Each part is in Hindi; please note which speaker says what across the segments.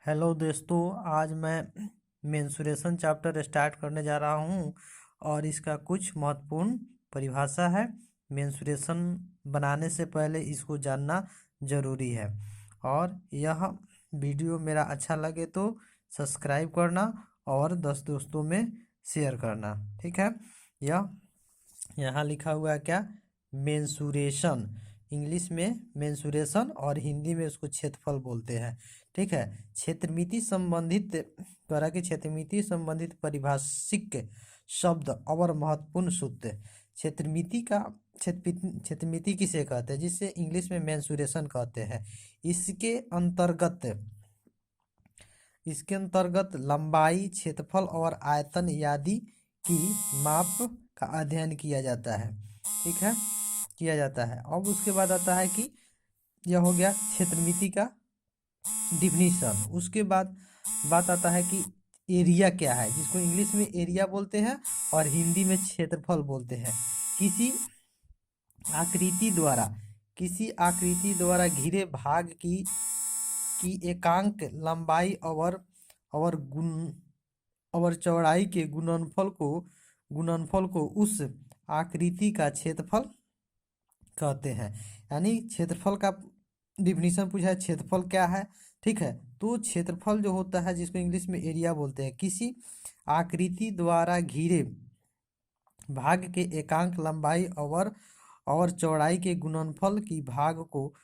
Speaker 1: हेलो दोस्तों, आज मैं मेंसुरेशन चैप्टर स्टार्ट करने जा रहा हूँ और इसका कुछ महत्वपूर्ण परिभाषा है। मेंसुरेशन बनाने से पहले इसको जानना ज़रूरी है। और यह वीडियो मेरा अच्छा लगे तो सब्सक्राइब करना और 10 दोस्तों में शेयर करना, ठीक है। यह यहाँ लिखा हुआ है क्या? मेंसुरेशन। इंग्लिश में मेंसुरेशन और हिंदी में उसको क्षेत्रफल बोलते हैं, ठीक है। क्षेत्रमिति संबंधित द्वारा के क्षेत्रमिति संबंधित परिभाषिक शब्द और महत्वपूर्ण सूत्र। क्षेत्रमिति किसे कहते हैं? जिसे इंग्लिश में मेंसुरेशन कहते हैं। इसके अंतर्गत इसके अंतर्गत लंबाई, क्षेत्रफल और आयतन आदि की माप का अध्ययन किया जाता है, ठीक है, किया जाता है। अब उसके बाद आता है कि यह हो गया क्षेत्रमिति का डिफिनीशन। उसके बाद बात आता है कि एरिया क्या है, जिसको इंग्लिश में एरिया बोलते हैं और हिंदी में क्षेत्रफल बोलते हैं। किसी आकृति द्वारा घिरे भाग की एकांक लंबाई और गुण और चौड़ाई के गुणनफल को उस आकृति का क्षेत्रफल कहते हैं। यानी क्षेत्रफल का डिफिनीशन पूछा है, क्षेत्रफल क्या है, ठीक है। तो क्षेत्रफल जो होता है, जिसको इंग्लिश में एरिया बोलते हैं, किसी आकृति द्वारा घिरे भाग के एकांक लंबाई और चौड़ाई के गुणनफल की भाग को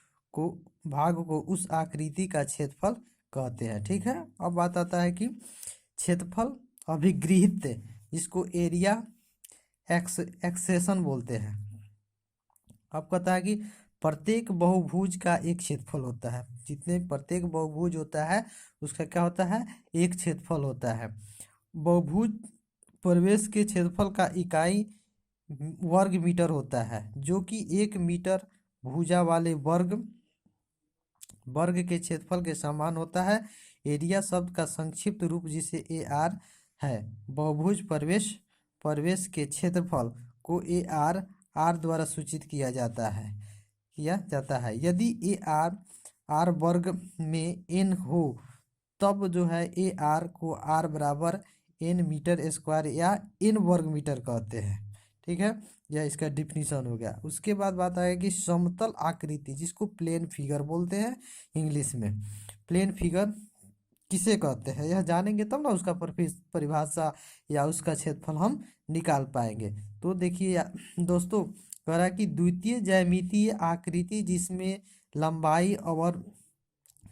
Speaker 1: उस आकृति का क्षेत्रफल कहते हैं, ठीक है। अब बात आता है कि क्षेत्रफल अभिगृहित, जिसको एरिया एक्सेशन बोलते हैं। अब कहता है कि प्रत्येक बहुभुज का एक क्षेत्रफल होता है। जितने प्रत्येक बहुभुज होता है उसका क्या होता है? एक क्षेत्रफल होता है। बहुभुज प्रवेश के क्षेत्रफल का इकाई वर्ग मीटर होता है, जो कि 1 मीटर भुजा वाले वर्ग के क्षेत्रफल के समान होता है। एरिया शब्द का संक्षिप्त रूप, जिसे AR है। बहुभुज प्रवेश के क्षेत्रफल को AR द्वारा सूचित किया जाता है। यदि AR वर्ग में n हो, तब जो है AR को R बराबर n मीटर स्क्वायर या n वर्ग मीटर कहते हैं, ठीक है। यह इसका डिफिनीशन हो गया। उसके बाद बात आएगी कि समतल आकृति, जिसको प्लेन फिगर बोलते हैं इंग्लिश में। प्लेन फिगर किसे कहते हैं, यह जानेंगे तब ना उसका परिभाषा या उसका क्षेत्रफल हम निकाल पाएंगे। तो देखिए दोस्तों, कह रहा है कि द्वितीय ज्यामितीय आकृति जिसमें लंबाई और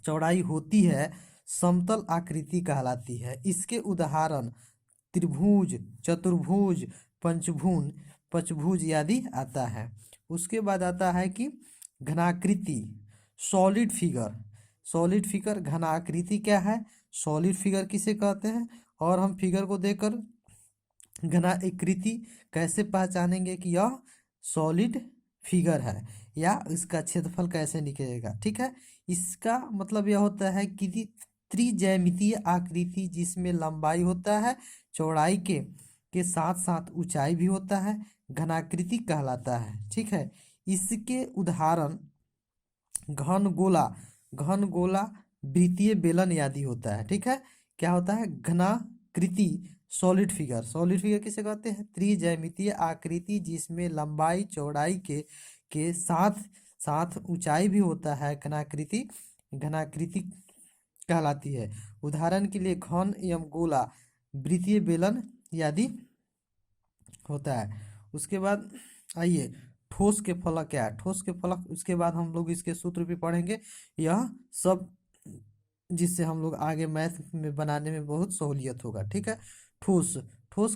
Speaker 1: चौड़ाई होती है, समतल आकृति कहलाती है। इसके उदाहरण त्रिभुज, चतुर्भुज, पंचभुज आदि आता है। उसके बाद आता है कि घनाकृति, सॉलिड फिगर घनाकृति क्या है, सॉलिड फिगर किसे कहते हैं, और हम फिगर को देखकर घनाकृति कैसे पहचानेंगे कि यह सॉलिड फिगर है, या इसका क्षेत्रफल कैसे निकलेगा, ठीक है। इसका मतलब यह होता है कि त्रिज्यामितीय आकृति जिसमें लंबाई होता है, चौड़ाई के साथ साथ ऊंचाई भी होता है, घनाकृति कहलाता है, ठीक है। इसके उदाहरण घन गोला, वृत्तीय बेलन आदि होता है, ठीक है। क्या होता है? घनाकृति सॉलिड फिगर किसे कहते हैं? त्रिज्यामितीय आकृति जिसमें लंबाई चौड़ाई के साथ साथ ऊंचाई भी होता है, घनाकृति कहलाती है। उदाहरण के लिए घन एवं गोला, वृत्तीय बेलन आदि होता है। उसके बाद आइए, ठोस के फलक क्या है? ठोस के फलक, उसके बाद हम लोग इसके सूत्र भी पढ़ेंगे। यह सब जिससे हम लोग आगे मैथ में बनाने में बहुत सहूलियत होगा, ठीक है। ठोस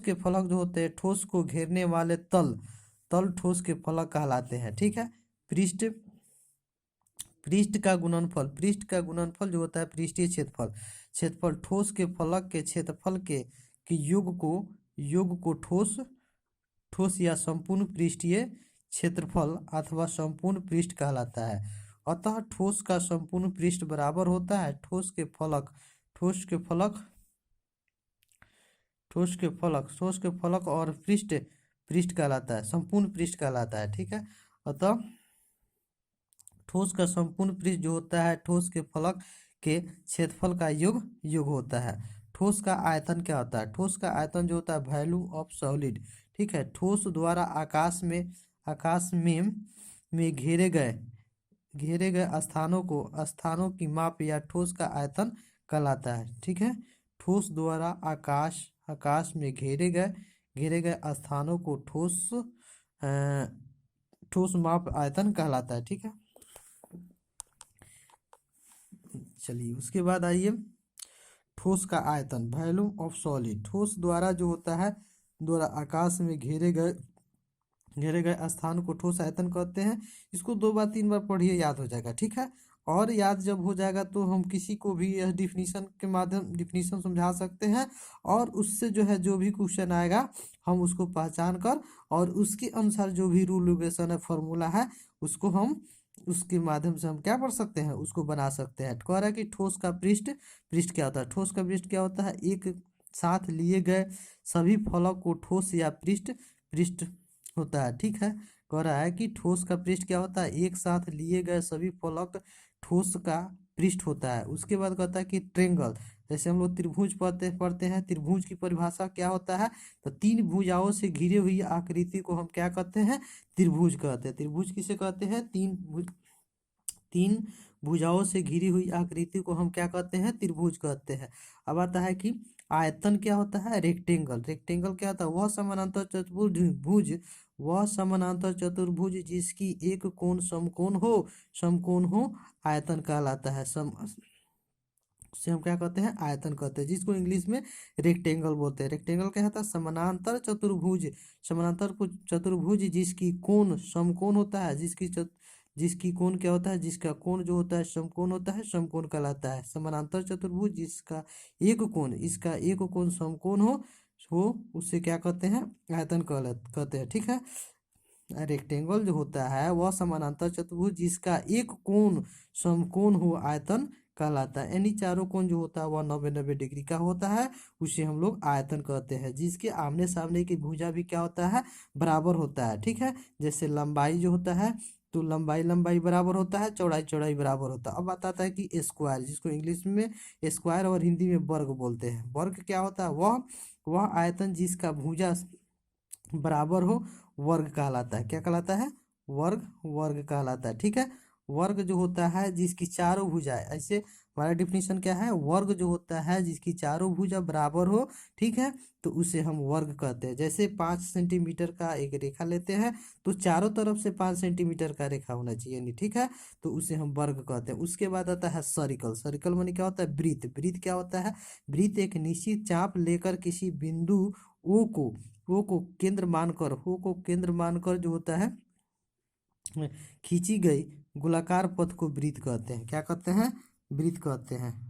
Speaker 1: के फलक जो होते हैं, ठोस को घेरने वाले तल ठोस के फलक कहलाते हैं, ठीक है। पृष्ठ का गुणनफल जो होता है, पृष्ठीय क्षेत्रफल ठोस के फलक के क्षेत्रफल के योग को ठोस या संपूर्ण पृष्ठीय क्षेत्रफल अथवा संपूर्ण पृष्ठ कहलाता है। अतः ठोस का संपूर्ण पृष्ठ बराबर होता है ठोस के फलक और पृष्ठ कहलाता है, संपूर्ण पृष्ठ कहलाता है, ठीक है। अतः ठोस का संपूर्ण पृष्ठ जो होता है ठोस के फलक के क्षेत्रफल का योग होता है। ठोस का आयतन क्या होता है? ठोस का आयतन जो होता है वॉल्यूम ऑफ सॉलिड, ठीक है। ठोस द्वारा आकाश में घेरे गए स्थानों की माप या ठोस का आयतन कहलाता है, ठीक है। ठोस द्वारा आकाश में घेरे गए स्थानों को ठोस माप आयतन कहलाता है, ठीक है। चलिए उसके बाद आइए ठोस का आयतन वॉल्यूम ऑफ सॉलिड। ठोस द्वारा जो होता है द्वारा आकाश में घेरे गए स्थान को ठोस आयतन कहते हैं। इसको 2 बार 3 बार पढ़िए, याद हो जाएगा, ठीक है। और याद जब हो जाएगा तो हम किसी को भी यह डिफिनीशन समझा सकते हैं, और उससे जो है जो भी क्वेश्चन आएगा हम उसको पहचान कर और उसके अनुसार जो भी रूल रेगुलेशन है, फॉर्मूला है, उसको हम उसके माध्यम से हम क्या कर सकते हैं, उसको बना सकते हैं। कह रहा है कि ठोस का पृष्ठ क्या होता है? ठोस का पृष्ठ क्या होता है? एक साथ लिए गए सभी फलक को ठोस या पृष्ठ होता है, ठीक है। कह रहा है कि ठोस का पृष्ठ क्या होता है? एक साथ लिए गए सभी फलक ठोस का पृष्ठ होता है। उसके बाद कहता है कि ट्रेंगल, जैसे हम लोग त्रिभुज पढ़ते हैं, त्रिभुज की परिभाषा क्या होता है? तो 3 भुजाओं से घिरी हुई आकृति को हम क्या कहते हैं? त्रिभुज कहते हैं। त्रिभुज किसे कहते हैं? तीन भुजाओं से घिरी हुई आकृति को हम क्या कहते हैं? त्रिभुज कहते हैं। अब आता है कि आयतन क्या होता है? रेक्टेंगल। रेक्टेंगल क्या होता है? वह समानांतर चतुर्भुज जिसकी एक कोण समकोण हो आयतन कहलाता है। उसे हम क्या कहते हैं? आयतन कहते हैं, जिसको इंग्लिश में रेक्टेंगल बोलते हैं। रेक्टेंगल क्या होता है? समानांतर चतुर्भुज जिसकी कोण समकोण होता है, जिसकी कोण क्या होता है? जिसका कोण जो होता है समकोण होता है, समकोण कहलाता है। समानांतर चतुर्भुज इसका एक कोण समकोण हो उससे क्या कहते हैं? आयतन कहते हैं, ठीक है। रेक्टेंगल जो होता है वह समानांतर चतुर्भुज जिसका एक कोण समकोण हो आयतन कहलाता है। यानी चारों कोण जो होता है वह 90-90 डिग्री का होता है, उसे हम लोग आयतन कहते हैं। जिसके आमने सामने की भुजा भी क्या होता है? बराबर होता है, ठीक है। जैसे लंबाई जो होता है तो लंबाई बराबर होता है, चौड़ाई बराबर होता है। अब आता है कि स्क्वायर, जिसको इंग्लिश में स्क्वायर और हिंदी में वर्ग बोलते हैं। वर्ग क्या होता है? वह आयतन जिसका भुजा बराबर हो वर्ग कहलाता है। क्या कहलाता है? वर्ग कहलाता है, ठीक है। वर्ग जो होता है जिसकी चारों भुजाएं, ऐसे हमारा डिफिनीशन क्या है? वर्ग जो होता है जिसकी चारों भुजा बराबर हो, ठीक है, तो उसे हम वर्ग कहते हैं। जैसे 5 सेंटीमीटर का एक रेखा लेते हैं तो चारों तरफ से 5 सेंटीमीटर का रेखा होना चाहिए, नहीं, ठीक है, तो उसे हम वर्ग कहते हैं। उसके बाद आता है सर्कल। सर्कल माने क्या होता है? वृत्त क्या होता है? वृत्त एक निश्चित चाप लेकर किसी बिंदु ओ को केंद्र मानकर जो होता है खींची गई गोलाकार पथ को वृत्त कहते हैं। क्या कहते हैं? वृत्त कहते हैं।